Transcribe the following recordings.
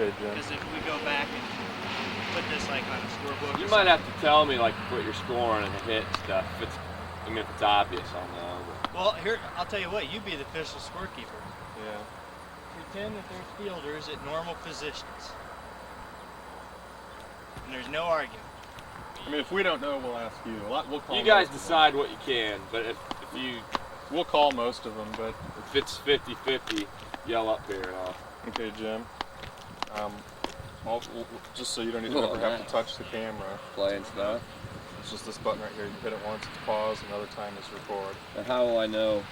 Okay, Jim. Because if we go back and put this like on a scorebook, you might have to tell me like what you're scoring and the hit stuff. If it's obvious, I'll know. But. Well, here I'll tell you what. You be the official scorekeeper. Yeah. Pretend that there's fielders at normal positions, and there's no argument. I mean, if we don't know, we'll ask you. We'll call. You guys decide what you can, but if you. We'll call most of them, but if it's 50-50, yell up here and I'll. Okay, Jim. Just so you don't even ever have to touch the camera. Playing stuff. It's just this button right here. You hit it once, it's pause. Another time, it's record. And how will I know?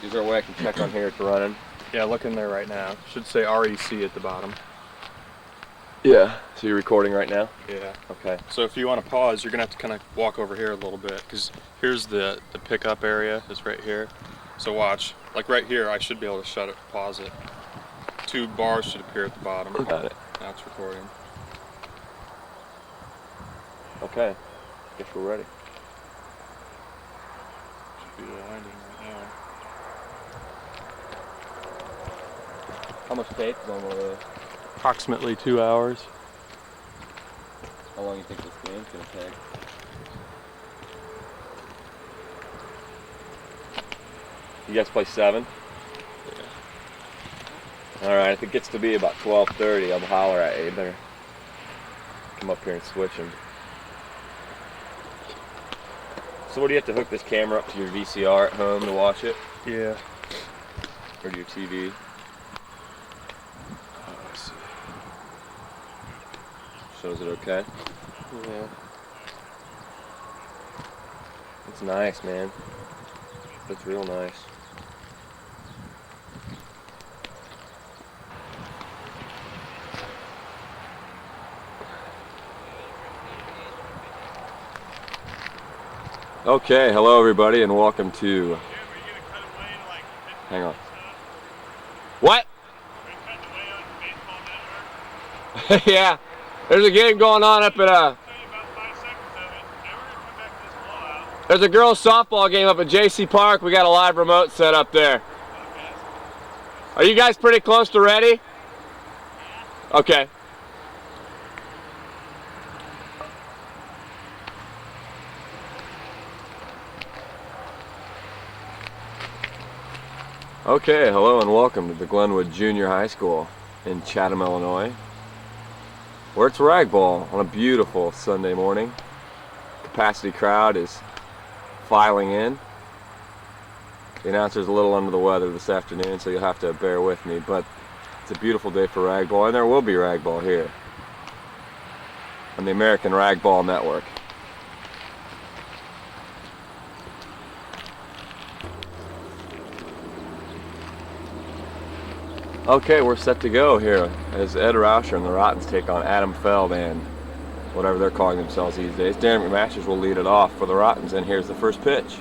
Is there a way I can check on here it's running? Yeah, look in there right now. Should say REC at the bottom. Yeah. So you're recording right now? Yeah. Okay. So if you want to pause, you're gonna have to kind of walk over here a little bit, because here's the pickup area is right here. So watch, like right here, I should be able to shut it, pause it. 2 bars should appear at the bottom. Got it. Now it's recording. Okay. Guess we're ready. Should be winding right now. How much tape is on one of those? Approximately 2 hours. How long do you think this game's gonna take? You guys play 7? Yeah. Alright, if it gets to be about 12:30, I'll holler at you. You better come up here and switch them. So what do you have to hook this camera up to your VCR at home to watch it? Yeah. Or to your TV? Let's see. Shows it okay? Yeah. It's nice, man. It's real nice. Okay, hello everybody and welcome to... Hang on. What? Yeah, there's a game going on up at there's a girls softball game up at JC Park. We got a live remote set up there. Are you guys pretty close to ready? Okay. Okay, hello and welcome to the Glenwood Junior High School in Chatham, Illinois, where it's RAGBALL on a beautiful Sunday morning. Capacity crowd is filing in. The announcer's a little under the weather this afternoon, so you'll have to bear with me, but it's a beautiful day for RAGBALL, and there will be RAGBALL here on the American RAGBALL Network. Okay, we're set to go here as Ed Rauscher and the Rottens take on Adam Feld and whatever they're calling themselves these days. Darren McMasters will lead it off for the Rottens, and here's the first pitch.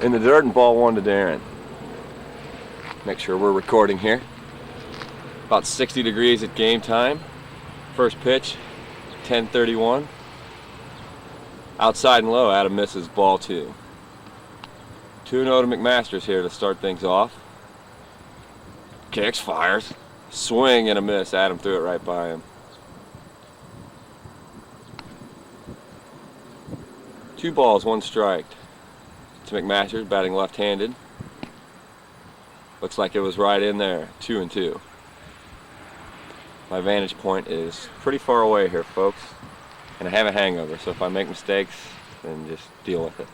In the dirt and ball 1 to Darren. Make sure we're recording here. About 60 degrees at game time. First pitch, 10:31. Outside and low, Adam misses ball 2. 2-0 to McMasters here to start things off. Kicks, fires. Swing and a miss. Adam threw it right by him. 2 balls, 1 strike. To McMasters, batting left-handed. Looks like it was right in there. 2-2. My vantage point is pretty far away here, folks. And I have a hangover, so if I make mistakes, then just deal with it.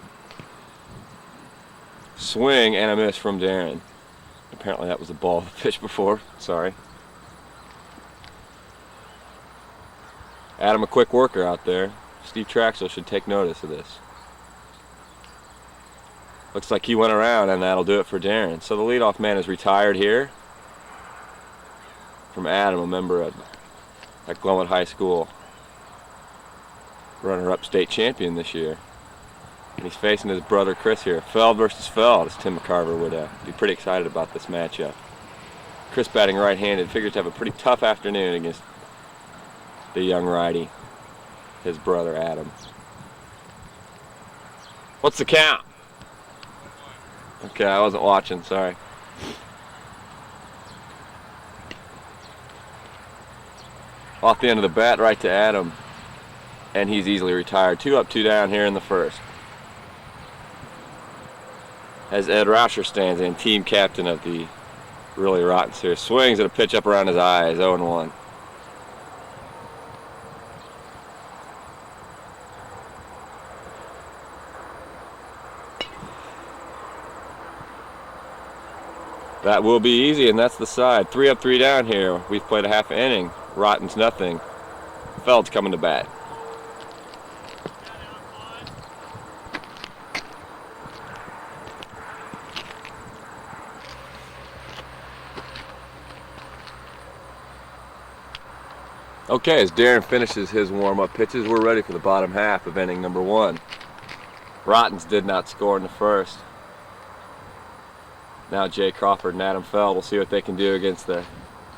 Swing and a miss from Darren. Apparently that was the ball the pitch before. Sorry. Adam, a quick worker out there. Steve Traxel should take notice of this. Looks like he went around, and that'll do it for Darren. So the leadoff man is retired here. From Adam, a member at Glenwood High School. Runner-up state champion this year. And he's facing his brother Chris here. Feld versus Feld, as Tim McCarver would be pretty excited about this matchup. Chris batting right-handed, figures to have a pretty tough afternoon against the young righty, his brother Adam. What's the count? Okay, I wasn't watching, sorry. Off the end of the bat, right to Adam. And he's easily retired. 2 up, 2 down here in the first. As Ed Rauscher stands in, team captain of the really rotten series. Swings at a pitch up around his eyes, 0-1. That will be easy, and that's the side. 3 up, 3 down here. We've played a half inning. Rotten's nothing. Feld's coming to bat. Okay, as Darren finishes his warm-up pitches, we're ready for the bottom half of inning number 1. Rotten's did not score in the first. Now Jay Crawford and Adam Feld will see what they can do against the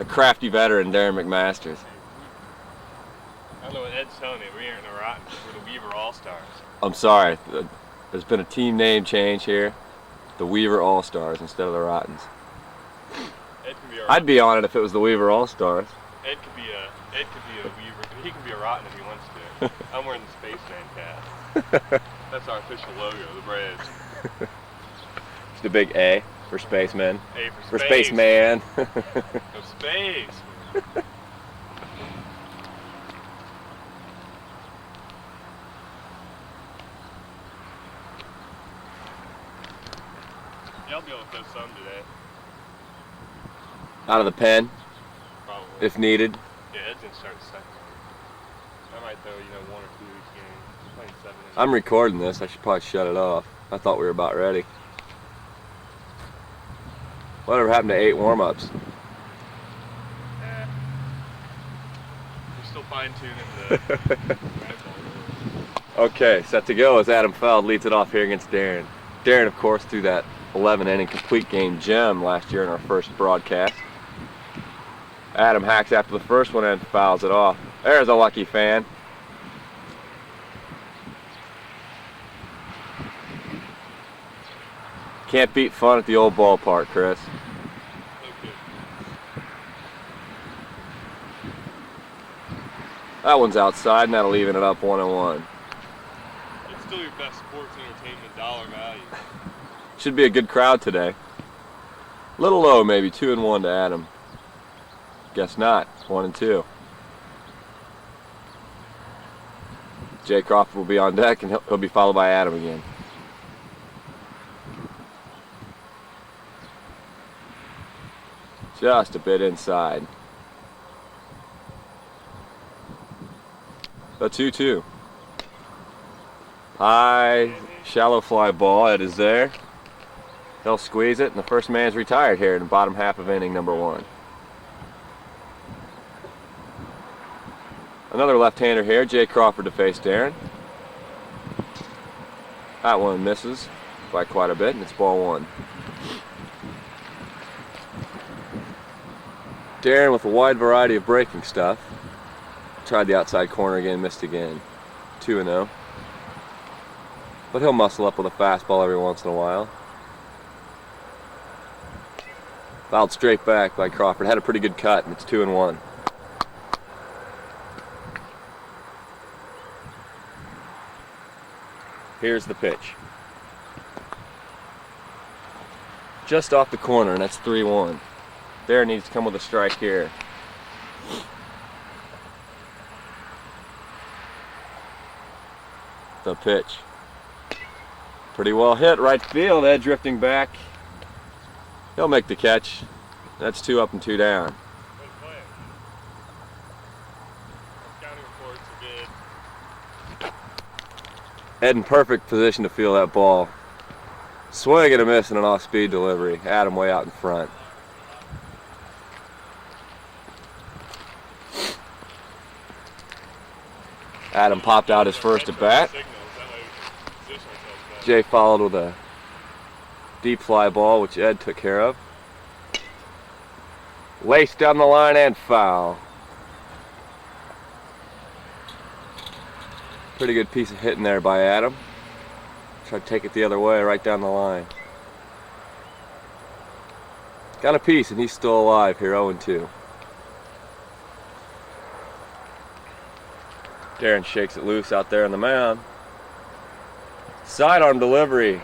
crafty veteran Darren McMasters. I don't know what Ed's telling you. We aren't the Rottens. We're the Weaver All-Stars. I'm sorry, there's been a team name change here. The Weaver All-Stars instead of the Rottens. Ed can be I'd be on it if it was the Weaver All-Stars. Ed could be a Weaver. He can be a Rotten if he wants to. I'm wearing the Spaceman cast. That's our official logo, the Braves. It's the big A for Spaceman. A For space. Spaceman. No space. Yeah, I'll be able to throw some today. Out of the pen, Probably. if needed. Yeah, Ed's gonna start the second one. I might throw, 1 or 2 each game. He's playing 7 innings. I'm recording this. I should probably shut it off. I thought we were about ready. Whatever happened to 8 warm-ups? We're still fine-tuning the RAGBALL. Okay, set to go as Adam Feld leads it off here against Darren. Darren, of course, threw that 11-inning complete game gem last year in our first broadcast. Adam hacks after the first one and fouls it off. There's a lucky fan. Can't beat fun at the old ballpark, Chris. Okay. That one's outside, and that'll even it up 1-1. It's still your best sports entertainment dollar value. Should be a good crowd today. Little low, maybe 2-1 to Adam. Guess not. 1-2. Jay Crawford will be on deck, and he'll be followed by Adam again. Just a bit inside. A 2-2. High, shallow fly ball. It is there. He'll squeeze it, and the first man's retired here in the bottom half of inning number 1. Another left-hander here, Jay Crawford to face Darren. That one misses by quite a bit, and it's ball 1. Darren with a wide variety of breaking stuff. Tried the outside corner again, missed again. 2-0. But he'll muscle up with a fastball every once in a while. Fouled straight back by Crawford. Had a pretty good cut, and it's 2-1. Here's the pitch. Just off the corner, and that's 3-1. Darren needs to come with a strike here. The pitch. Pretty well hit, right field. Ed drifting back. He'll make the catch. That's 2 up and 2 down. Good play. Scouting reports are good. Ed in perfect position to feel that ball. Swing and a miss and an off-speed delivery. Adam way out in front. Adam popped out his first at bat. Jay followed with a deep fly ball, which Ed took care of. Laced down the line and foul. Pretty good piece of hitting there by Adam. Tried to take it the other way, right down the line. Got a piece, and he's still alive here, 0-2. Darren shakes it loose out there on the mound. Sidearm delivery.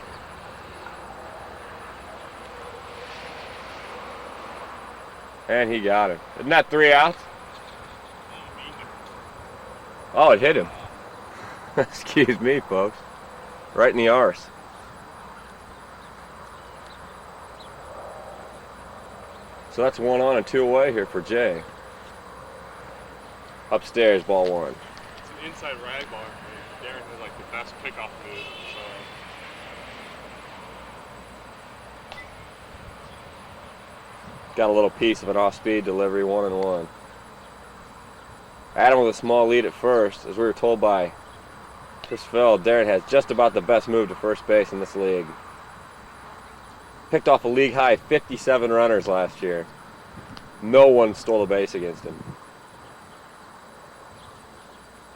And he got him. Isn't that 3 outs? Oh, it hit him. Excuse me, folks. Right in the arse. So that's 1 on and 2 away here for Jay. Upstairs, ball 1. It's an inside rag ball. Darren has like the best pickoff move. So. Got a little piece of an off-speed delivery, 1-1. Adam with a small lead at first. As we were told by Chris Feld, Darren has just about the best move to first base in this league. Picked off a league high 57 runners last year. No one stole a base against him.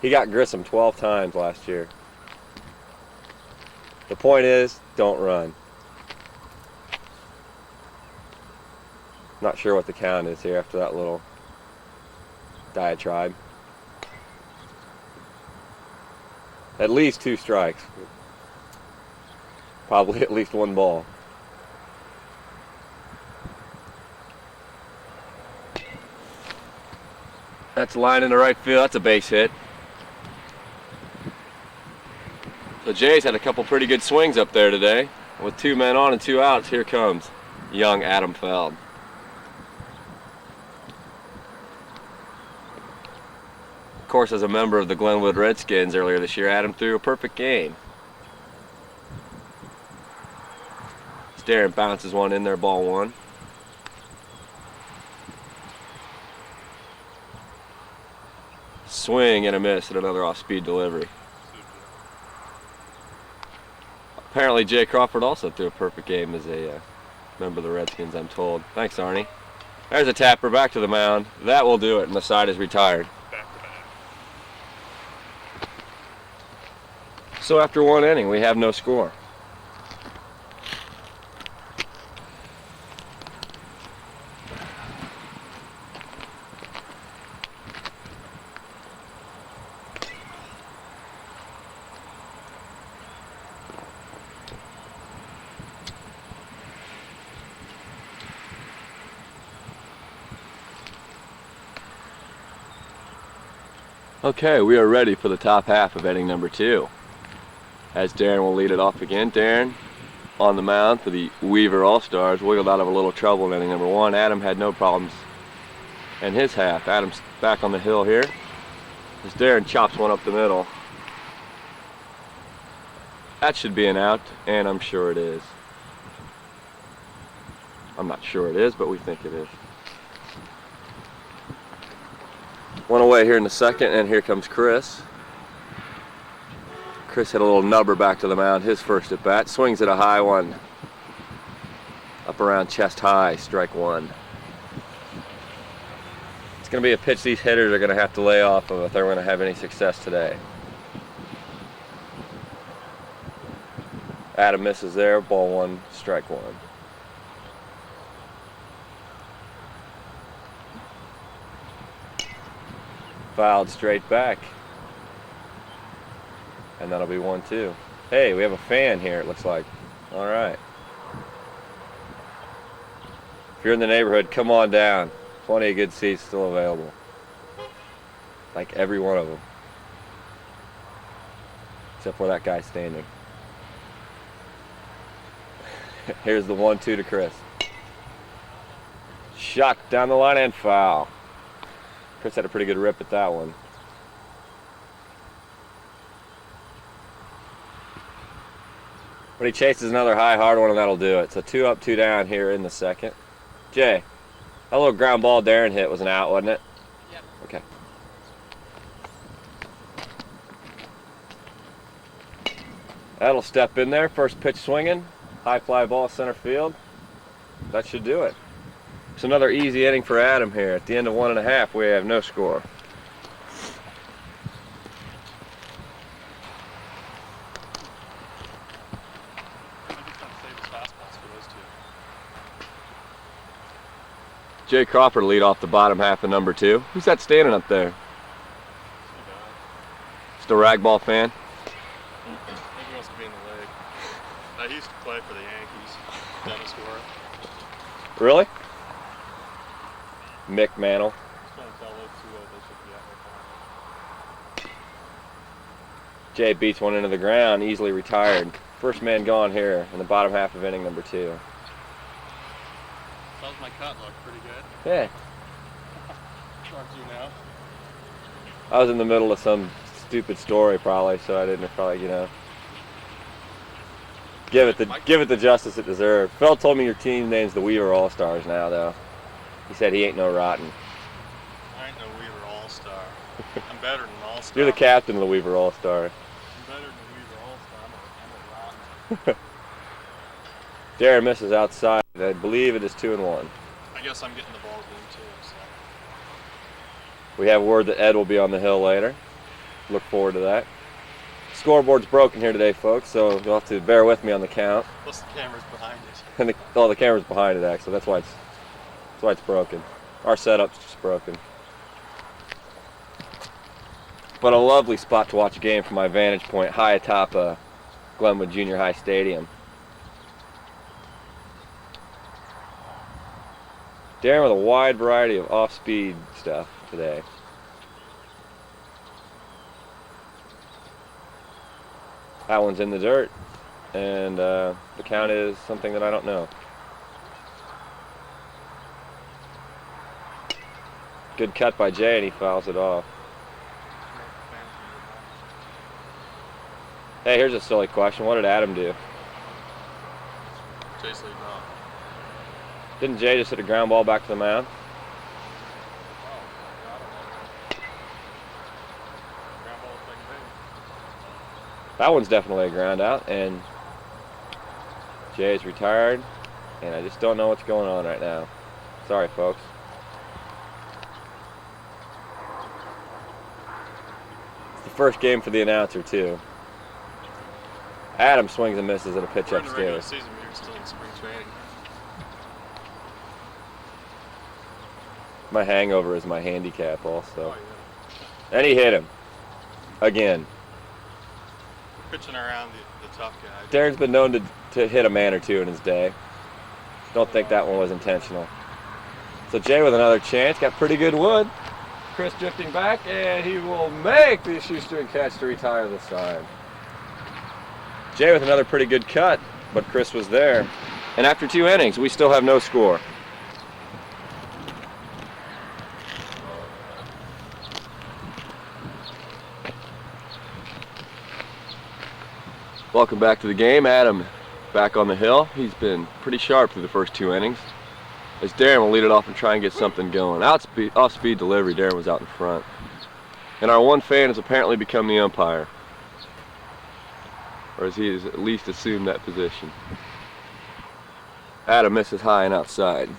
He got Grissom 12 times last year. The point is, don't run. Not sure what the count is here after that little diatribe. At least 2 strikes. Probably at least 1 ball. That's a line in the right field. That's a base hit. So Jay's had a couple pretty good swings up there today. With 2 men on and 2 outs, here comes young Adam Feld. Of course, as a member of the Glenwood Redskins earlier this year, Adam threw a perfect game. Darren bounces one in there, ball 1. Swing and a miss at another off-speed delivery. Apparently Jay Crawford also threw a perfect game as a member of the Redskins, I'm told. Thanks, Arnie. There's a tapper back to the mound. That will do it, and the side is retired. Back to back. So after 1 inning, we have no score. Okay, we are ready for the top half of inning number 2. As Darren will lead it off again. Darren on the mound for the Weaver All-Stars. Wiggled out of a little trouble in inning number 1. Adam had no problems in his half. Adam's back on the hill here as Darren chops one up the middle. That should be an out, and I'm sure it is. I'm not sure it is, but we think it is. 1 away here in the second, and here comes Chris. Chris hit a little nubber back to the mound, his first at bat. Swings at a high one. Up around chest high, strike 1. It's going to be a pitch these hitters are going to have to lay off of if they're going to have any success today. Adam misses there, ball 1, strike 1. Fouled straight back. And that'll be 1-2. Hey, we have a fan here, it looks like. All right. If you're in the neighborhood, come on down. Plenty of good seats still available. Like every one of them. Except for that guy standing. Here's the 1-2 to Chris. Shot down the line and foul. Chris had a pretty good rip at that one. But he chases another high, hard one, and that'll do it. So 2 up, 2 down here in the second. Jay, that little ground ball Darren hit was an out, wasn't it? Yep. Okay. That'll step in there. First pitch swinging. High fly ball center field. That should do it. It's another easy inning for Adam here. At the end of 1.5, we have no score. Jay Crawford lead off the bottom half of number 2. Who's that standing up there? a RAGBALL fan? I think he wants to be in the league. He used to play for the Yankees. Dennis Worth. Really? Mick Mantle. Just want to tell those two they should be out there. Jay beats one into the ground, easily retired. First man gone here in the bottom half of inning number 2. How's my cut look? Pretty good. Yeah. Aren't you now? I was in the middle of some stupid story probably, so I didn't probably, give it the justice it deserved. Phil told me your team name's the Weaver All-Stars now, though. He said he ain't no rotten. I ain't no Weaver All-Star. I'm better than All-Star. You're the captain of the Weaver All-Star. I'm better than Weaver All-Star. I'm a rotten. Darren misses outside. I believe it is 2-1. I guess I'm getting the ball game too. So. We have word that Ed will be on the hill later. Look forward to that. Scoreboard's broken here today, folks, so you'll have to bear with me on the count. Plus the camera's behind it. And the camera's behind it, actually. That's why it's broken. Our setup's just broken. But a lovely spot to watch a game from my vantage point, high atop Glenwood Junior High Stadium. Darren with a wide variety of off-speed stuff today. That one's in the dirt, and the count is something that I don't know. Good cut by Jay, and he fouls it off. Hey, here's a silly question. What did Adam do? Chase leading off. Didn't Jay just hit a ground ball back to the mound? That one's definitely a ground out, and Jay's retired, and I just don't know what's going on right now. Sorry, folks. It's the first game for the announcer, too. Adam swings and misses at a pitch We're in the regular upstairs. season, we're still in spring training. My hangover is my handicap, also. Oh, yeah. And he hit him. Again. Pitching around the tough guy. Darren's been known to hit a man or two in his day. Don't think that one was intentional. So Jay with another chance, got pretty good wood. Chris drifting back, and he will make the shoestring catch to retire the side. Jay with another pretty good cut, but Chris was there. And after 2 innings, we still have no score. Welcome back to the game. Adam back on the hill. He's been pretty sharp through the first 2 innings. As Darren will lead it off and try and get something going. Off-speed delivery, Darren was out in front. And our one fan has apparently become the umpire. Or as he has at least assumed that position. Adam misses high and outside.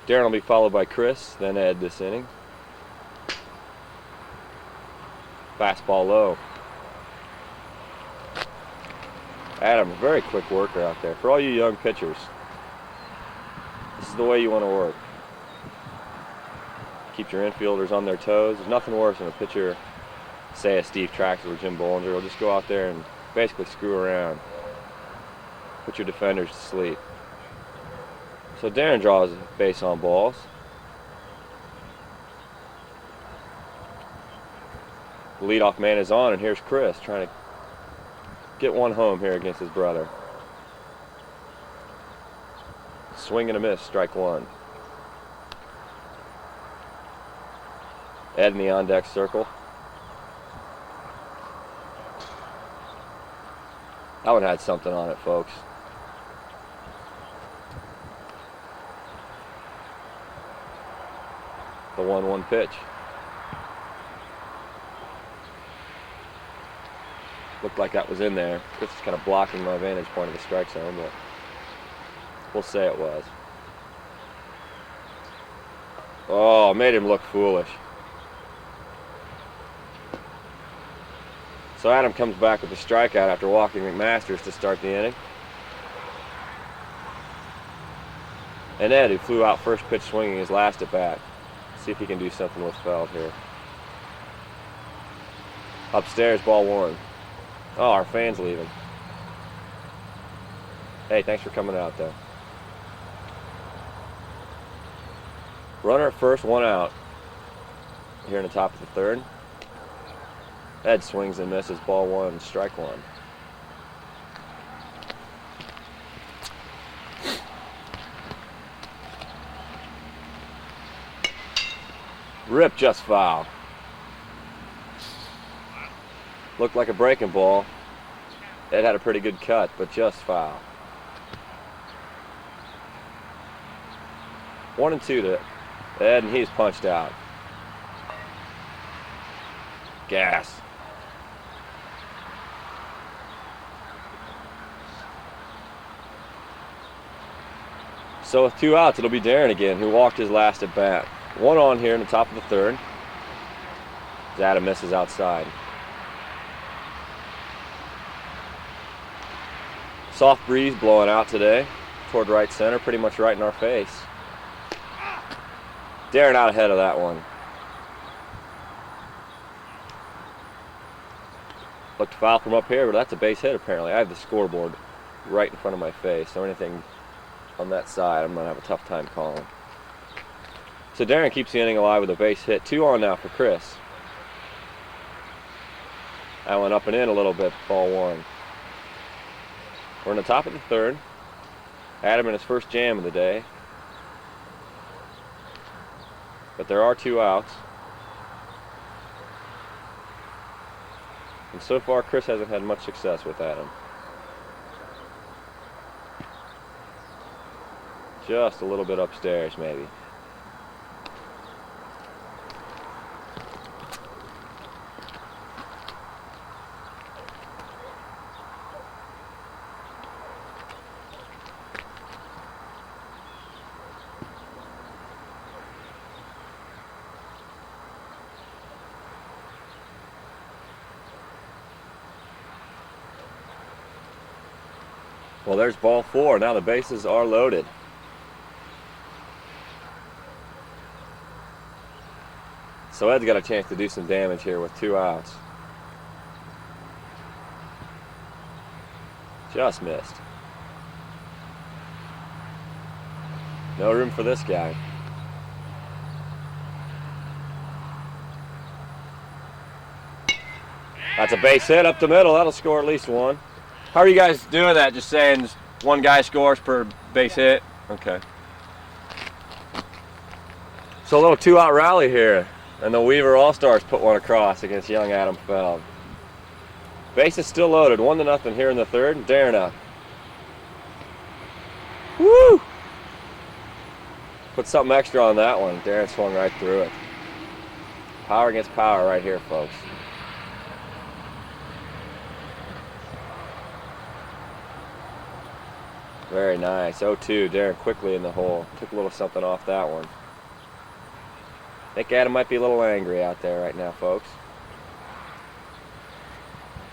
Darren will be followed by Chris, then Ed this inning. Fastball low. Adam, a very quick worker out there. For all you young pitchers, this is the way you want to work. Keep your infielders on their toes. There's nothing worse than a pitcher, say a Steve Traxler or Jim Bollinger, will just go out there and basically screw around. Put your defenders to sleep. So Darren draws base on balls. The leadoff man is on, and here's Chris trying to get one home here against his brother. Swing and a miss, strike one. Ed in the on-deck circle. That one had something on it, folks. The 1-1 pitch. Looked like that was in there. Chris is kind of blocking my vantage point of the strike zone, but we'll say it was. Oh, made him look foolish. So Adam comes back with a strikeout after walking McMasters to start the inning. And Ed, who flew out first pitch swinging his last at bat. See if he can do something with Feld here. Upstairs, ball 1. Oh, our fan's leaving. Hey, thanks for coming out, though. Runner at first, 1 out. Here in the top of the 3rd. Ed swings and misses, ball 1, strike 1. Rip just foul. Looked like a breaking ball. Ed had a pretty good cut, but just foul. 1-2 to Ed, and he's punched out. Gas. So with 2 outs, it'll be Darren again, who walked his last at bat. 1 on here in the top of the 3rd. Adam misses outside. Soft breeze blowing out today toward right center, pretty much right in our face. Darren out ahead of that one. Looked foul from up here, but that's a base hit apparently. I have the scoreboard right in front of my face, so anything on that side I'm going to have a tough time calling. So Darren keeps the inning alive with a base hit. 2 on now for Chris. I went up and in a little bit, ball 1. We're in the top of the 3rd. Adam in his first jam of the day. But there are 2 outs. And so far, Chris hasn't had much success with Adam. Just a little bit upstairs, maybe. Well, there's ball 4. Now the bases are loaded. So Ed's got a chance to do some damage here with 2 outs. Just missed. No room for this guy. That's a base hit up the middle. That'll score at least 1. How are you guys doing that? Just saying just 1 guy scores per base hit? Okay. So a little 2-out rally here. And the Weaver All-Stars put 1 across against young Adam Feld. Base is still loaded. 1-0 here in the 3rd. Darren up. Woo! Put something extra on that one. Darren swung right through it. Power against power right here, folks. Very nice. 0-2. Darren quickly in the hole. Took a little something off that one. I think Adam might be a little angry out there right now, folks.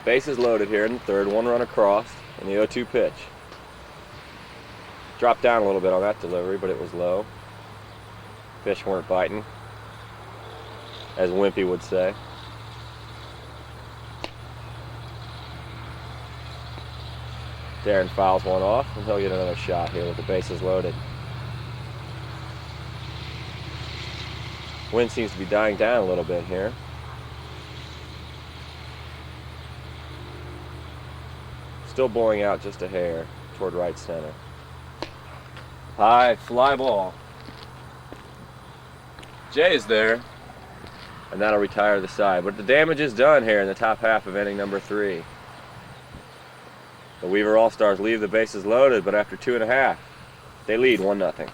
Base is loaded here in the 3rd. 1 run across in the 0-2 pitch. Dropped down a little bit on that delivery, but it was low. Fish weren't biting, as Wimpy would say. Darren fouls 1 off, and he'll get another shot here with the bases loaded. Wind seems to be dying down a little bit here. Still blowing out just a hair toward right center. High fly ball. Jay is there, and that'll retire the side. But the damage is done here in the top half of inning number 3. The Weaver All-Stars leave the bases loaded, but after 2.5, they lead 1-0.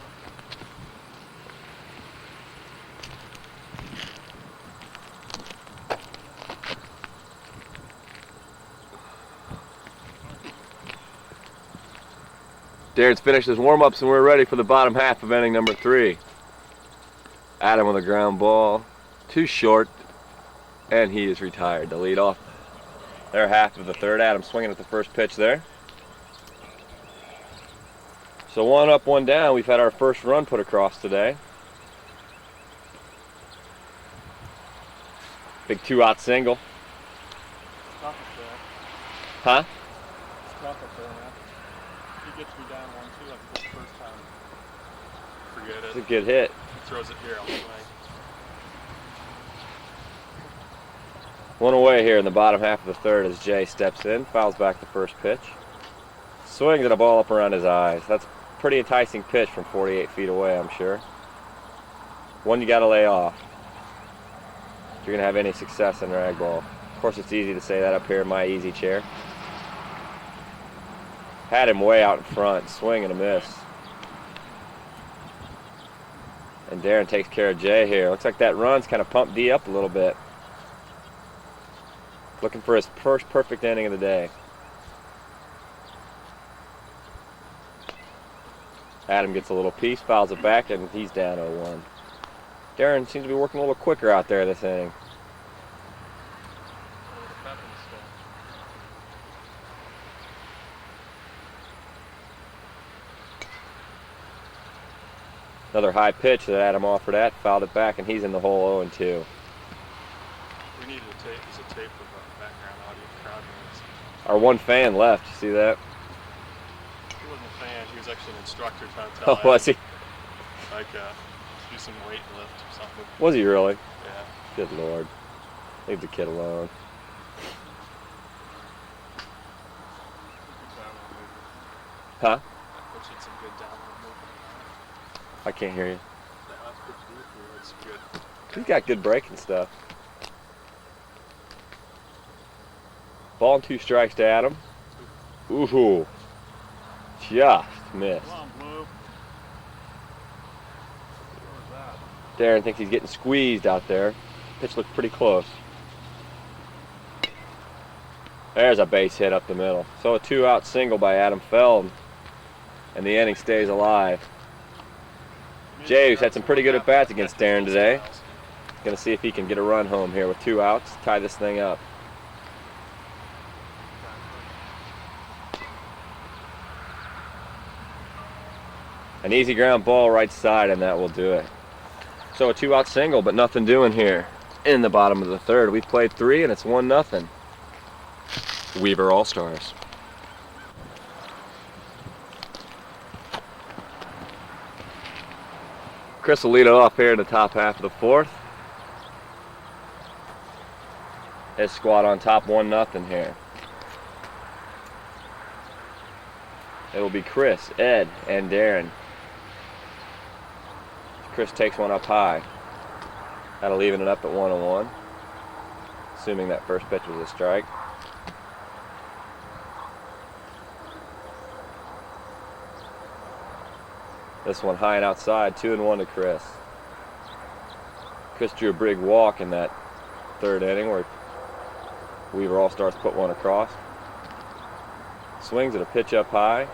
Darren's finished his warm-ups and we're ready for the bottom half of inning number 3. Adam with a ground ball, too short, and he is retired to lead off their half of the 3rd. Adam swinging at the first pitch there. So 1 up, 1 down. We've had our first run put across today. Big 2-out single. It's tough up there. Huh? It's tough up there, man. He gets me down 1-2 like the first time. Forget It's it. a good hit. He throws it here on the swing. 1 away here in the bottom half of the third as Jay steps in, fouls back the first pitch. Swings at a ball up around his eyes. That's a pretty enticing pitch from 48 feet away, I'm sure. One you gotta lay off if you're gonna have any success in ragdoll. Of course, it's easy to say that up here in my easy chair. Had him way out in front, swing and a miss. And Darren takes care of Jay here. Looks like that run's kind of pumped D up a little bit. Looking for his first perfect inning of the day. Adam gets a little piece, fouls it back, and he's down 0-1. Darren seems to be working a little quicker out there this inning. Another high pitch that Adam offered at, fouled it back, and he's in the hole 0-2. We needed a tape. There's a tape of background audio crowd noise. Our one fan left, you see that? He wasn't a fan. He was actually an instructor trying to Oh, tell was he? Like, do some weight lift or something. Was he really? Yeah. Good Lord. Leave the kid alone. Huh? Which had some good downward movement. I can't hear you. That last pitch deep here, it's good. He's got good breaking stuff. Ball and 2 strikes to Adam. Ooh. Just missed. Come on, Blue. Darren thinks he's getting squeezed out there. Pitch looked pretty close. There's a base hit up the middle. So a 2-out single by Adam Feld, and the inning stays alive. Jay, who's had some pretty good at-bats against Darren today, going to see if he can get a run home here with 2 outs, tie this thing up. An easy ground ball right side, and that will do it. So a 2-out single, but nothing doing here in the bottom of the third. We've played 3, and it's 1-0. Weaver All-Stars. Chris will lead it off here in the top half of the fourth. His squad on top 1-0 here. It will be Chris, Ed, and Darren. Chris takes one up high. That'll even it up at 1-1. Assuming that first pitch was a strike. This one high and outside, 2-1 to Chris. Chris drew a big walk in that third inning where Weaver All-Stars put one across. Swings at a pitch up high.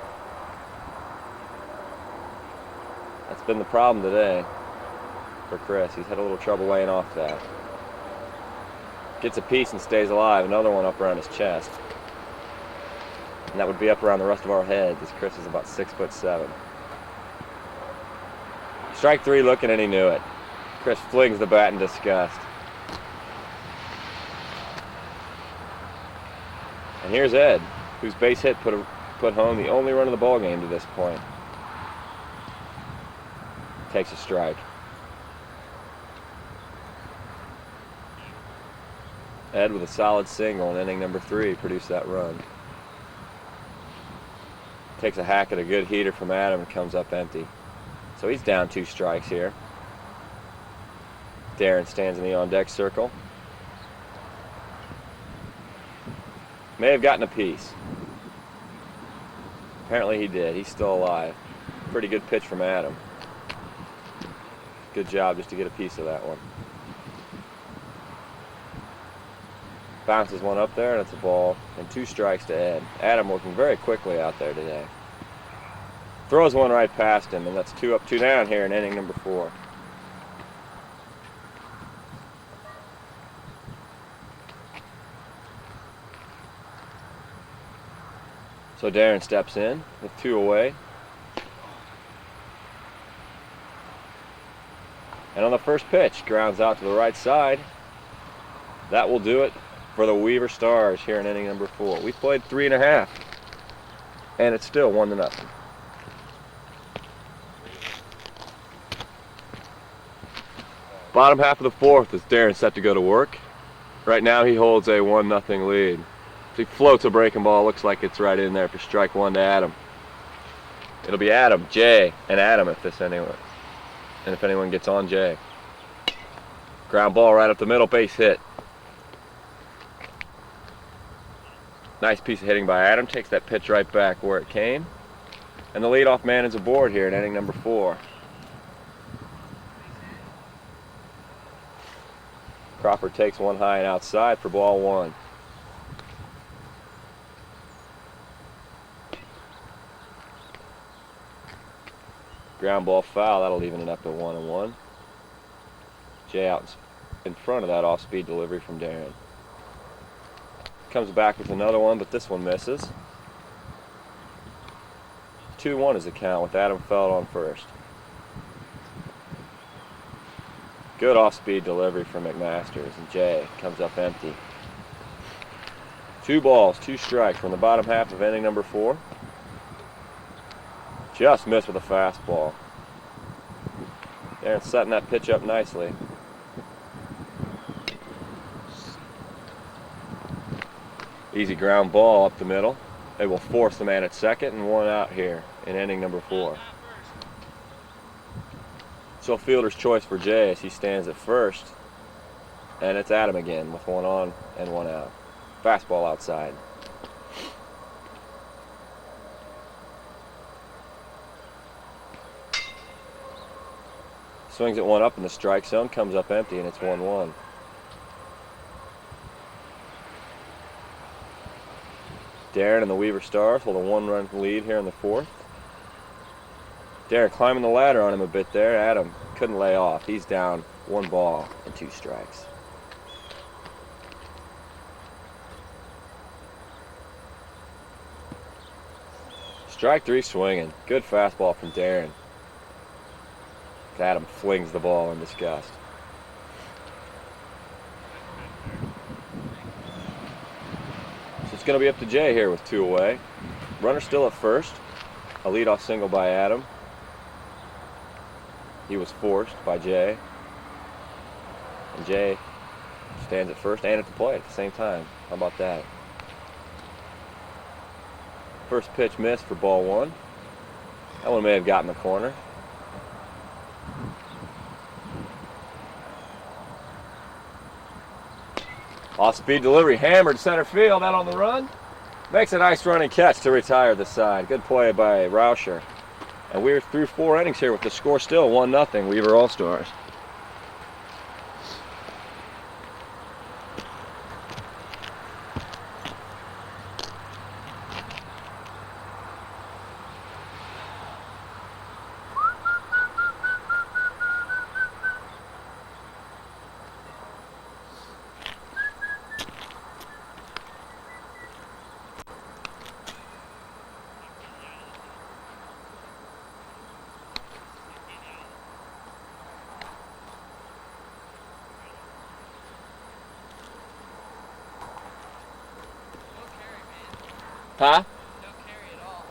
That's been the problem today for Chris. He's had a little trouble laying off that. Gets a piece and stays alive. Another one up around his chest. And that would be up around the rest of our heads, as Chris is about 6'7". Strike 3 looking, and he knew it. Chris flings the bat in disgust. And here's Ed, whose base hit put home the only run of the ball game to this point. Takes a strike. Ed with a solid single in inning number 3 produced that run. Takes a hack at a good heater from Adam and comes up empty. So he's down 2 strikes here. Darren stands in the on-deck circle. May have gotten a piece. Apparently he did. He's still alive. Pretty good pitch from Adam. Good job just to get a piece of that one. Bounces one up there, and it's a ball. And 2 strikes to Ed. Adam working very quickly out there today. Throws one right past him, and that's 2 up, 2 down here in inning number 4. So Darren steps in with 2 away. And on the first pitch, grounds out to the right side. That will do it for the Weaver Stars here in inning number 4. We played 3.5, and it's still 1-0. Bottom half of the 4th is Darren set to go to work. Right now he holds a 1-0 lead. He floats a breaking ball, looks like it's right in there for strike 1 to Adam. It'll be Adam, Jay, and Adam if anyone gets on Jay. Ground ball right up the middle, base hit. Nice piece of hitting by Adam, takes that pitch right back where it came. And the leadoff man is aboard here in inning number 4. Crawford takes one high and outside for ball 1. Ground ball foul, that'll even it up to 1-1. Jay out in front of that off-speed delivery from Darren. Comes back with another one, but this one misses. 2-1 is the count with Adam Feld on first. Good off-speed delivery from McMasters, and Jay comes up empty. 2 balls, 2 strikes from the bottom half of inning number 4. Just missed with a fastball. Darren's setting that pitch up nicely. Easy ground ball up the middle. It will force the man at second and 1 out here in inning number 4. So fielder's choice for Jay as he stands at first. And it's Adam again with 1 on and 1 out. Fastball outside. Swings at 1 up in the strike zone, comes up empty, and it's 1-1. Darren and the Weaver Stars hold a 1-run lead here in the 4th. Darren climbing the ladder on him a bit there. Adam couldn't lay off. He's down 1 ball and 2 strikes. Strike 3 swinging. Good fastball from Darren. Adam flings the ball in disgust. So it's going to be up to Jay here with 2 away. Runner still at first. A leadoff single by Adam. He was forced by Jay. And Jay stands at first and at the plate at the same time. How about that? First pitch missed for ball 1. That one may have gotten the corner. Off-speed delivery, hammered center field, out on the run. Makes a nice running catch to retire the side. Good play by Rauscher. And we're through 4 innings here with the score still 1-0, Weaver All-Stars. Huh? No carry at all.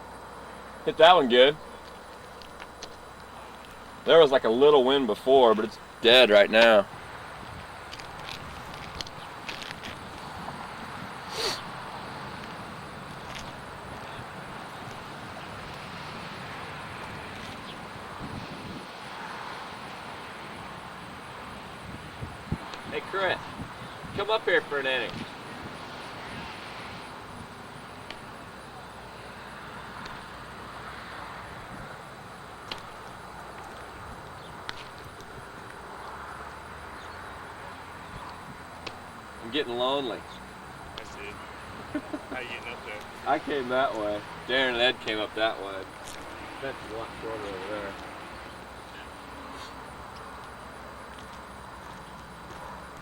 Hit that one good. There was like a little wind before, but it's dead right now. Hey Chris, come up here for an inning. I'm getting lonely. I see. How you getting up there? I came that way. Darren and Ed came up that way. That's a lot shorter over there.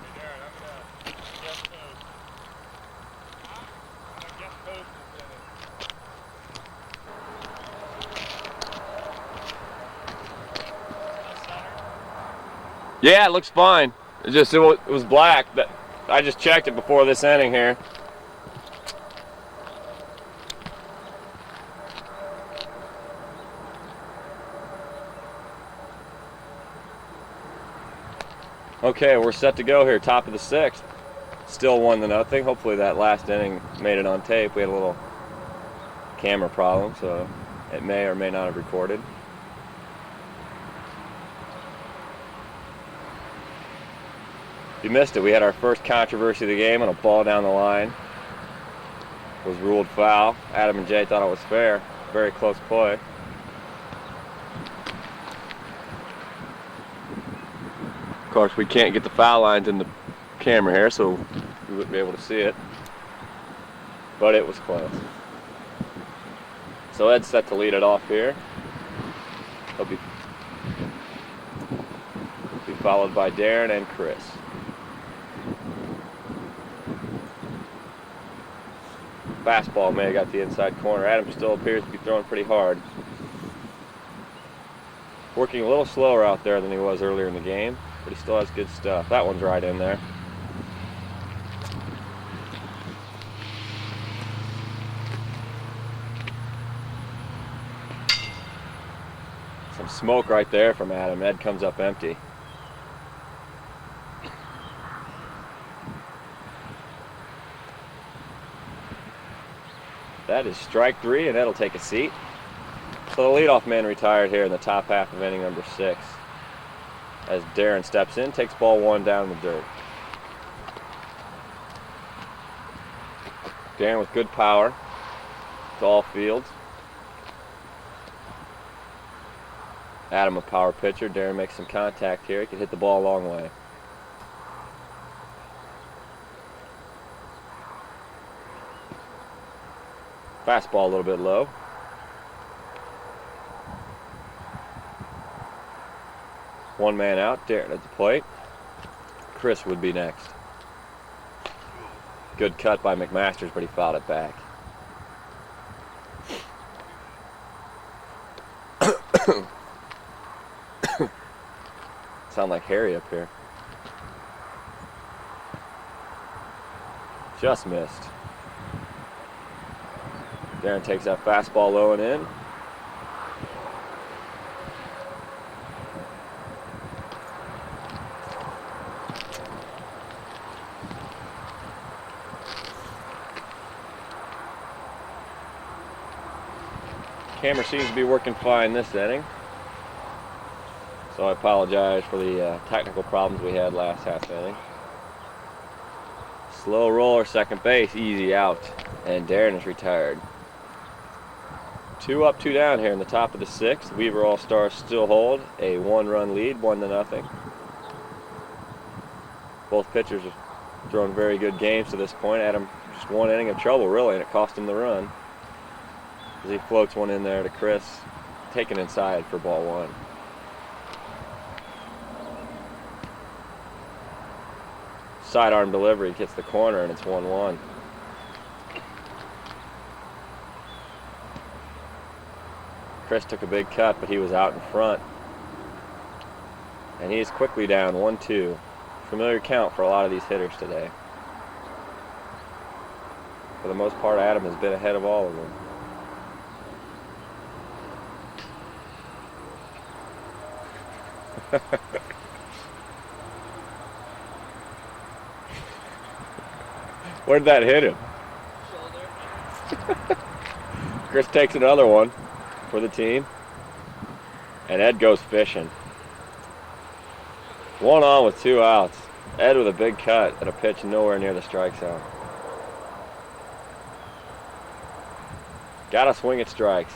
Hey Darren, I'm gonna guest post. I'm gonna guest post Yeah, it looks fine. It was black. I just checked it before this inning here. Okay, we're set to go here, top of the 6th. Still 1-0. Hopefully that last inning made it on tape. We had a little camera problem, so it may or may not have recorded. If you missed it, we had our first controversy of the game on a ball down the line. It was ruled foul. Adam and Jay thought it was fair. Very close play. Of course, we can't get the foul lines in the camera here, so we wouldn't be able to see it. But it was close. So Ed's set to lead it off here. He'll be followed by Darren and Chris. Fastball may have got the inside corner. Adam still appears to be throwing pretty hard. Working a little slower out there than he was earlier in the game, but he still has good stuff. That one's right in there. Some smoke right there from Adam. Ed comes up empty. That is strike 3, and Ed'll take a seat. So the leadoff man retired here in the top half of inning number 6. As Darren steps in, takes ball 1 down in the dirt. Darren with good power to all fields. Adam a power pitcher. Darren makes some contact here. He can hit the ball a long way. Fastball a little bit low. One man out, Darren at the plate. Chris would be next. Good cut by McMasters, but he fouled it back. Sound like Harry up here. Just missed. Darren takes that fastball low and in. Camera seems to be working fine this inning, so I apologize for the technical problems we had last half inning. Slow roller, second base, easy out, and Darren is retired. 2 up, 2 down here in the top of the 6th. Weaver All-Stars still hold a 1-run lead, 1-0. Both pitchers have thrown very good games to this point. Adam just 1 inning of trouble really, and it cost him the run. As he floats one in there to Chris, taken inside for ball 1. Sidearm delivery hits the corner, and it's 1-1. Chris took a big cut, but he was out in front. And he is quickly down 1-2. Familiar count for a lot of these hitters today. For the most part, Adam has been ahead of all of them. Where did that hit him? Shoulder. Chris takes another one for the team. And Ed goes fishing. 1 on with 2 outs. Ed with a big cut at a pitch nowhere near the strike zone. Gotta swing at strikes.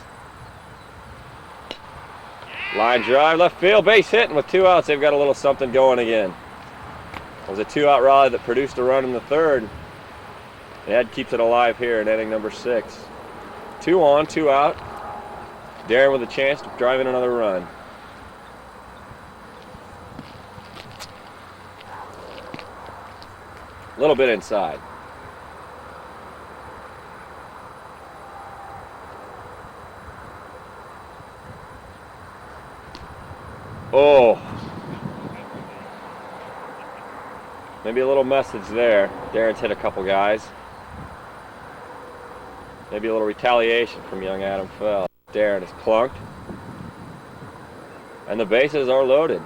Line drive, left field, base hit, and with 2 outs, they've got a little something going again. It was a 2-out rally that produced a run in the 3rd. And Ed keeps it alive here in inning number 6. 2 on, 2 out. Darren with a chance to drive in another run. A little bit inside. Oh. Maybe a little message there. Darren's hit a couple guys. Maybe a little retaliation from young Adam Fell. Darren is clunked. And the bases are loaded.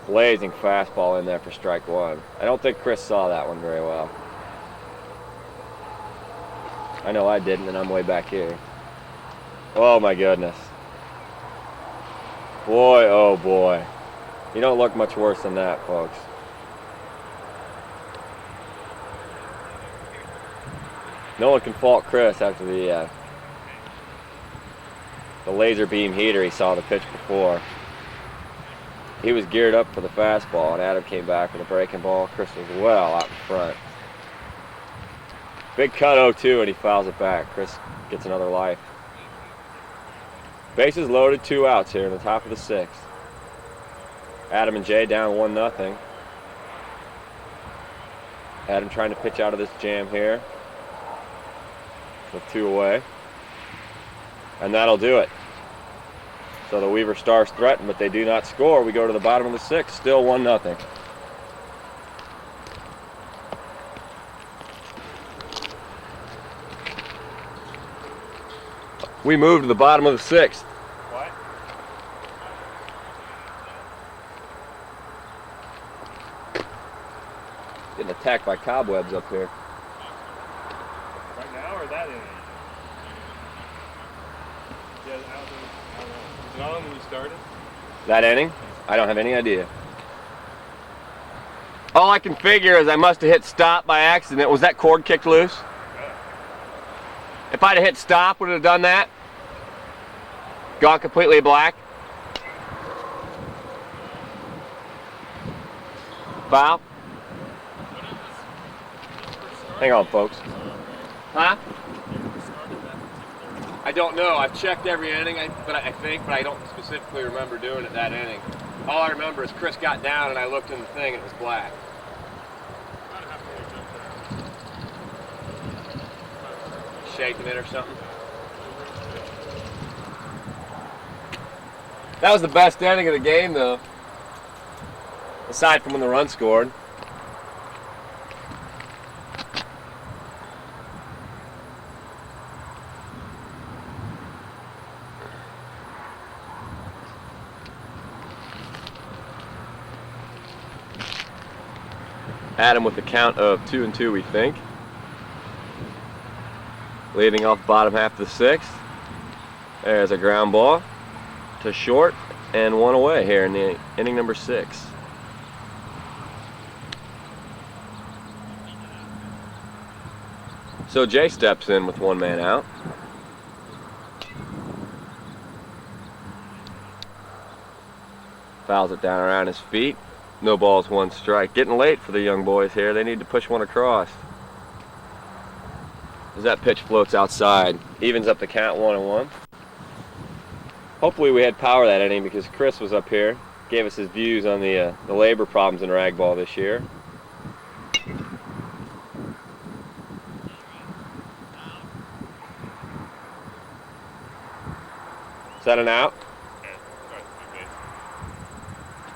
Blazing fastball in there for strike one. I don't think Chris saw that one very well. I know I didn't, and I'm way back here. Oh my goodness. Boy, oh boy. You don't look much worse than that, folks. No one can fault Chris after the laser beam heater he saw the pitch before. He was geared up for the fastball, and Adam came back with a breaking ball. Chris was well out in front. Big cut 0-2, and he fouls it back. Chris gets another life. Bases loaded, 2 outs here in the top of the 6th. Adam and Jay down 1-0. Adam trying to pitch out of this jam here with 2 away. And that'll do it. So the Weaver Stars threaten, but they do not score. We go to the bottom of the 6th, still 1-0. We move to the bottom of the 6th. What? Getting attacked by cobwebs up here. Right now or that inning? Yeah, I don't know. Was it on when you started? That inning? I don't have any idea. All I can figure is I must have hit stop by accident. Was that cord kicked loose? If I'd have hit stop, would it have done that? Gone completely black? Foul? Hang on, folks. Huh? I don't know. I've checked every inning, but I don't specifically remember doing it that inning. All I remember is Chris got down and I looked in the thing and it was black. Shaking it or something. That was the best inning of the game, though. Aside from when the run scored. Adam with the count of 2-2, we think. Leading off the bottom half of the 6th. There's a ground ball to short and 1 away here in the inning number 6. So Jay steps in with 1 man out. Fouls it down around his feet. No balls, 1 strike. Getting late for the young boys here. They need to push one across. As that pitch floats outside, evens up the count 1-1. Hopefully we had power that inning because Chris was up here, gave us his views on the labor problems in RAGBALL this year. Is that an out?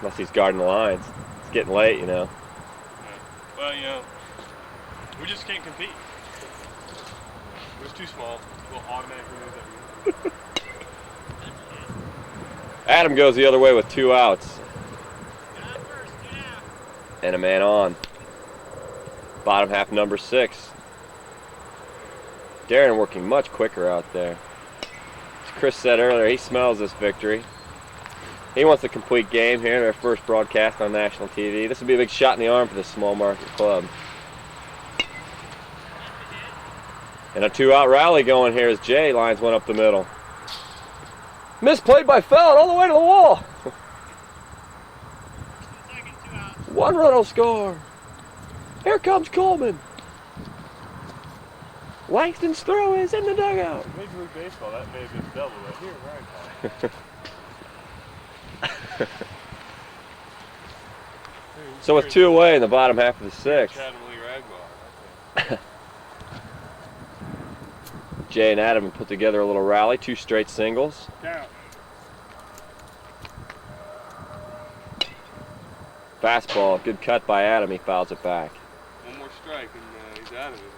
Unless he's guarding the lines. It's getting late, you know. Well, you know, we just can't compete. It was too small. We'll automatically lose every. Adam goes the other way with 2 outs. And a man on. Bottom half number 6. Darren working much quicker out there. As Chris said earlier, he smells this victory. He wants a complete game here, their first broadcast on national TV. This would be a big shot in the arm for this small market club. And a 2-out rally going here as Jay lines one up the middle. Misplayed by Feld all the way to the wall. 1 run will score. Here comes Coleman. Langston's throw is in the dugout. Major League Baseball, that may have been double, but here, right? So with 2 away in the bottom half of the 6th. Jay and Adam have put together a little rally, 2 straight singles. Count. Fastball, good cut by Adam. He fouls it back. One more strike and he's out of it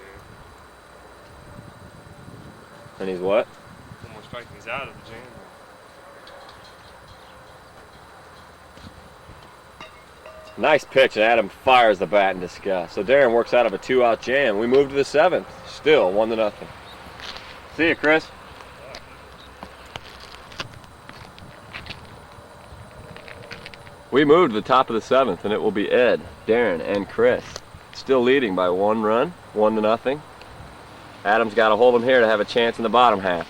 there. And he's what? One more strike and he's out of the jam. Nice pitch, and Adam fires the bat in disgust. So Darren works out of a 2-out jam. We move to the 7th. Still 1-0. See you, Chris. We moved to the top of the 7th, and it will be Ed, Darren, and Chris. Still leading by 1 run, 1-0. Adam's got to hold him here to have a chance in the bottom half.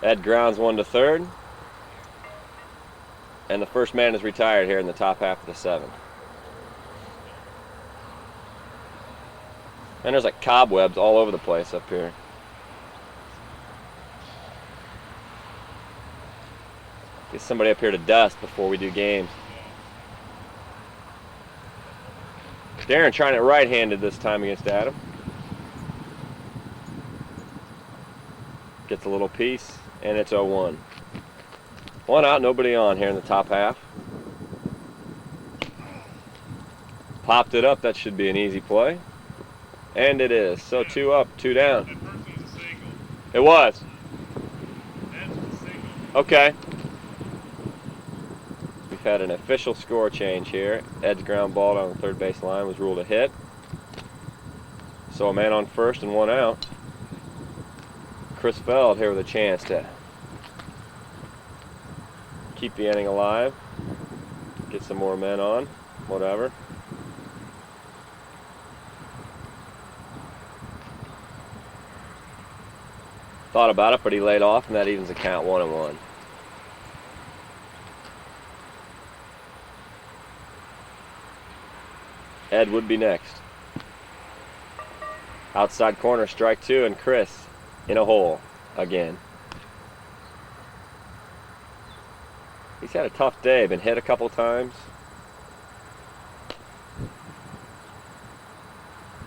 Ed grounds one to third. And the first man is retired here in the top half of the 7th. And there's like cobwebs all over the place up here. Get somebody up here to dust before we do games. Darren trying it right-handed this time against Adam. Gets a little piece, and it's 0-1. 1 out, nobody on here in the top half. Popped it up, that should be an easy play. And it is. So 2 up, 2 down. That first one was a single. It was. That was a single. Okay. We've had an official score change here. Ed's ground ball down the third base line was ruled a hit. So a man on first and 1 out. Chris Feld here with a chance to keep the inning alive. Get some more men on. Whatever. Thought about it, but he laid off, and that evens the count 1-1. Ed would be next. Outside corner, strike 2, and Chris in a hole again. He's had a tough day, been hit a couple times.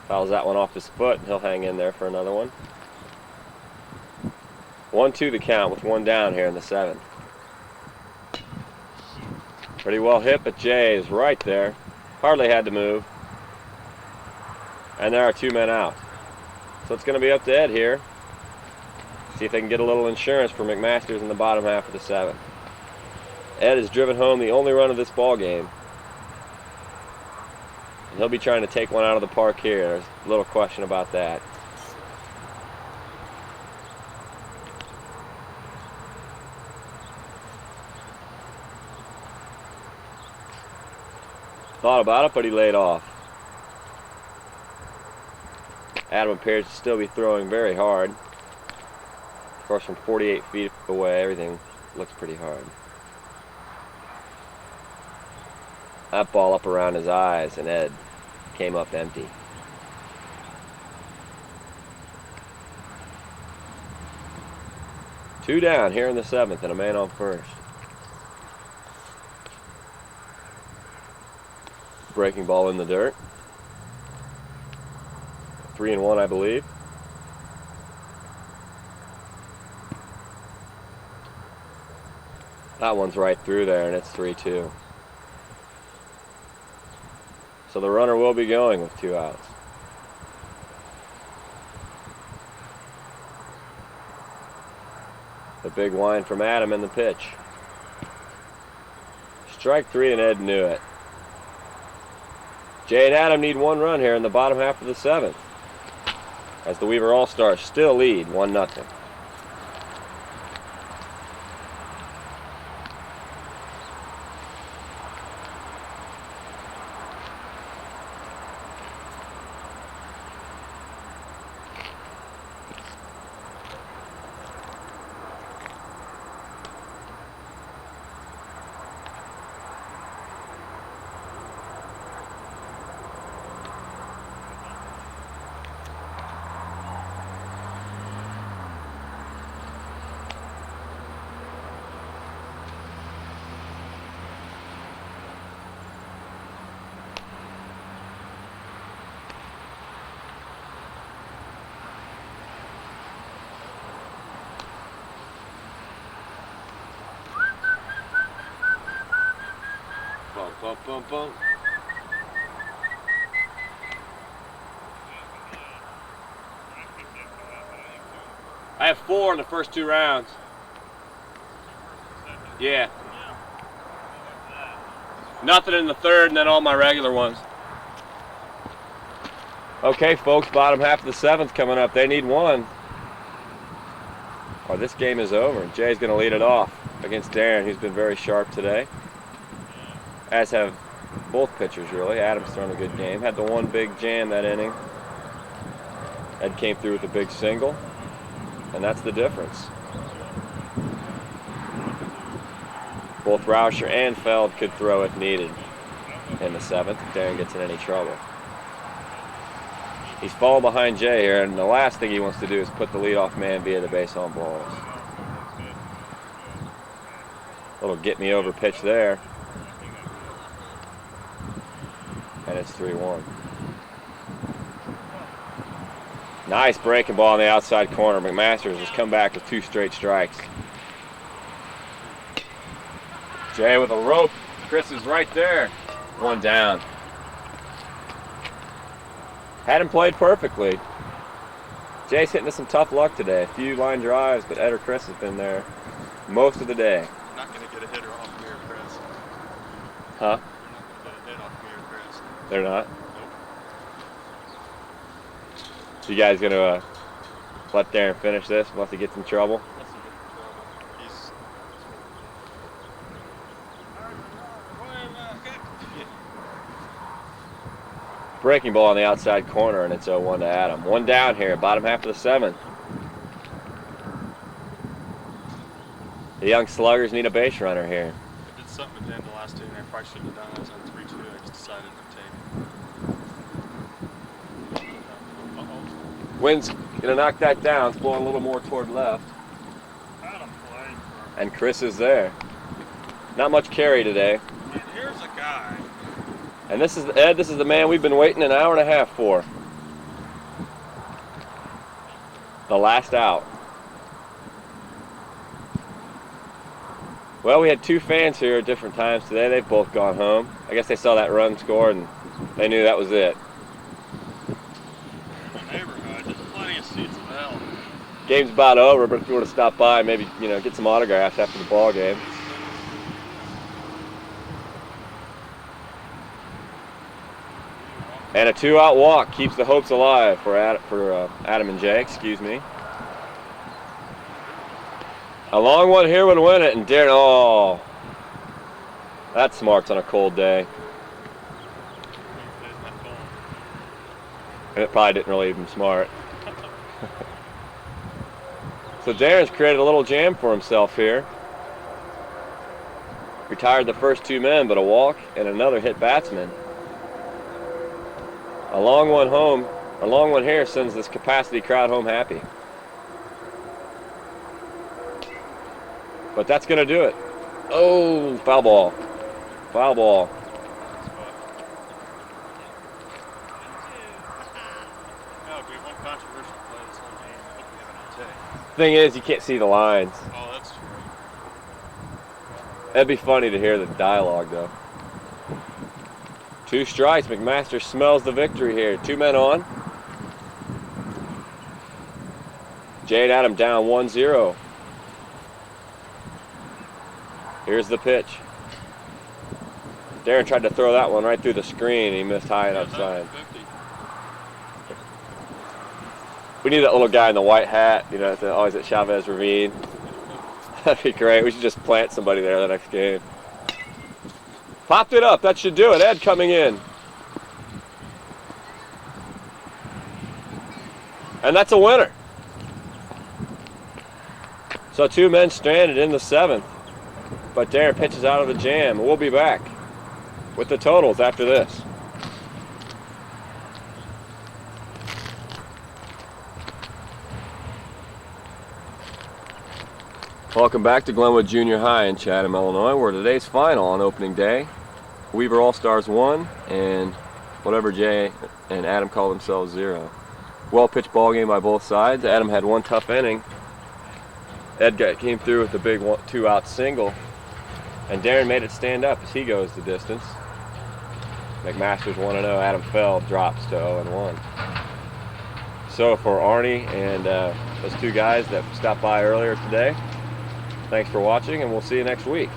Fouls that one off his foot, and he'll hang in there for another one. 1-2 the count with 1 down here in the 7th. Pretty well hit, but Jay is right there. Hardly had to move. And there are 2 men out. So it's going to be up to Ed here. See if they can get a little insurance for McMaster's in the bottom half of the 7th. Ed has driven home the only run of this ball game. And he'll be trying to take one out of the park here. There's little question about that. Thought about it, but he laid off. Adam appears to still be throwing very hard. Of course, from 48 feet away, everything looks pretty hard. That ball up around his eyes, and Ed came up empty. Two down here in the 7th, and a man on first. Breaking ball in the dirt. 3-1, I believe. That one's right through there, and it's 3-2. So the runner will be going with 2 outs. The big whine from Adam in the pitch. Strike 3, and Ed knew it. Jay and Adam need 1 run here in the bottom half of the 7th, as the Weaver All-Stars still lead 1-0. Bump, bump, bump. I have 4 in the first 2 rounds. Yeah. Nothing in the third, and then all my regular ones. Okay, folks, bottom half of the 7th coming up. They need 1. Or this game is over. Jay's going to lead it off against Darren, who's been very sharp today. As have both pitchers, really. Adam's thrown a good game. Had the one big jam that inning. Ed came through with a big single, and that's the difference. Both Rauscher and Feld could throw if needed in the 7th if Darren gets in any trouble. He's falling behind Jay here, and the last thing he wants to do is put the leadoff man via the base on balls. Little get me over pitch there. And it's 3-1. Nice breaking ball on the outside corner. McMasters has come back with 2 straight strikes. Jay with a rope. Chris is right there. 1 down. Hadn't played perfectly. Jay's hitting us some tough luck today. A few line drives, but Ed or Chris has been there most of the day. You're not going to get a hitter off me or Chris. Huh? You're not going to get a hit off me or Chris. They're not? Nope. So you guys going to let Darren finish this unless he gets in trouble? Unless he gets in trouble. He's... Breaking ball on the outside corner, and it's 0-1 to Adam. 1 down here, bottom half of the 7th. The young sluggers need a base runner here. I did something at the end of the last inning I probably shouldn't have done. I was on 3-2. I just decided to take. Uh-oh. Wind's gonna knock that down. It's blowing a little more toward left. Adam played. And Chris is there. Not much carry today. And here's a guy. And this is Ed. This is the man we've been waiting an hour and a half for. The last out. Well, we had 2 fans here at different times today. They've both gone home. I guess they saw that run scored and they knew that was it. The neighborhood, there's plenty of seats available. Game's about over, but if you want to stop by, maybe get some autographs after the ball game. And a 2-out walk keeps the hopes alive for Adam and Jay. Excuse me. A long one here would win it, and Darren. Oh, that's smarts on a cold day. And it probably didn't really even smart. So Darren's created a little jam for himself here. Retired the first 2 men, but a walk and another hit batsman. A long one home, a long one here sends this capacity crowd home happy. But that's going to do it. Oh, foul ball. Foul ball. Thing is, you can't see the lines. Oh, that's true. That'd be funny to hear the dialogue, though. 2 strikes. McMaster smells the victory here. 2 men on. Jay and Adam down 1-0. Here's the pitch. Darren tried to throw that one right through the screen. He missed high and outside. We need that little guy in the white hat, always at Chavez Ravine. That'd be great. We should just plant somebody there the next game. Popped it up. That should do it. Ed coming in. And that's a winner. So 2 men stranded in the 7th. But Darren pitches out of the jam. We'll be back with the totals after this. Welcome back to Glenwood Junior High in Chatham, Illinois, where today's final on opening day. Weaver All-Stars 1 and whatever Jay and Adam call themselves 0. Well-pitched ball game by both sides. Adam had 1 tough inning. Ed came through with a big 2-out single. And Darren made it stand up as he goes the distance. McMaster's 1-0. Adam Feld drops to 0-1. So for Arnie and those two guys that stopped by earlier today, thanks for watching, and we'll see you next week.